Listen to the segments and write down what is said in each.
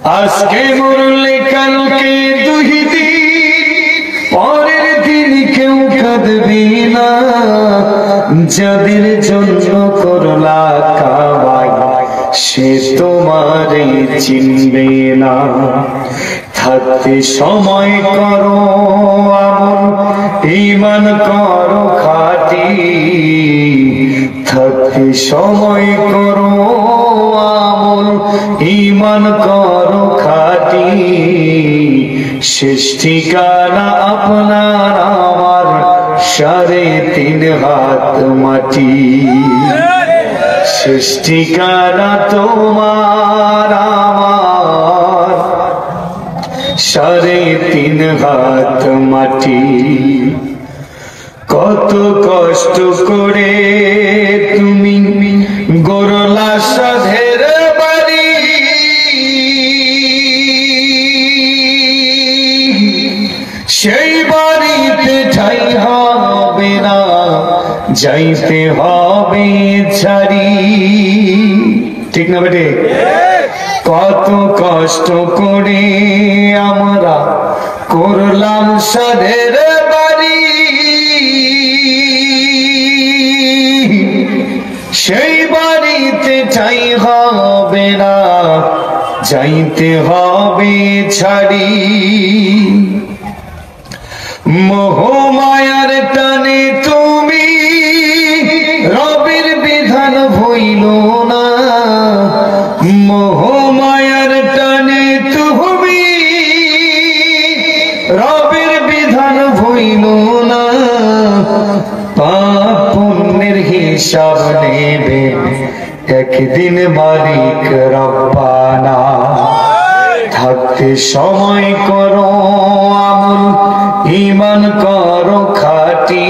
আজকে মরলে কালকে দুই দিন, পরের দিন কেউ কাঁদবে না। যাদের জন্য করলা কামাই সে তোমারে চিনবে না। থাকতে সময় করো আমল, ঈমান করো খাঁটি। থাকতে সময় করো আমল, ঈমান করো খাঁটি। শেষ ঠিকানা আপনার আমার 3.5 হাত মাটি। শেষ ঠিকানা তোমার আমার 3.5 হাত মাটি। কত কষ্ট করে তুমি গড়লা সাধের বাড়ি, সেই বাড়িতে ঠাই হবে না, যাইতে হবে ছাড়ি। ঠিক না বেটে? কত কষ্ট করে আমরা করলাম সাধের বাড়ি, সেই বাড়িতে ঠাই হবে না, যাইতে হবে ছাড়ি। মোহমায়ার টানে তুমি রবের বিধান ভইল না। মোহমায়ার টানে তুমি রবের বিধান ভইল না। পাপ পুণ্যের হিসাব নেবে একদিন মালিক রব্বানা। থাকতে সময় করো আমল, ঈমান করো খাঁটি।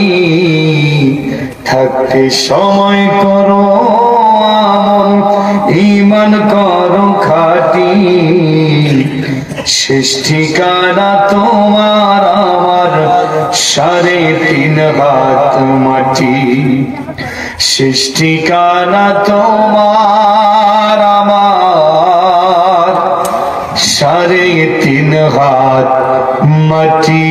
থাকতে সময় করো আমল, ঈমান করো খাঁটি। শেষ ঠিকানা তোমার আমার 3.5 হাত মাটি। শেষ ঠিকানা তোমার আমার 3.5 হাত মাটি।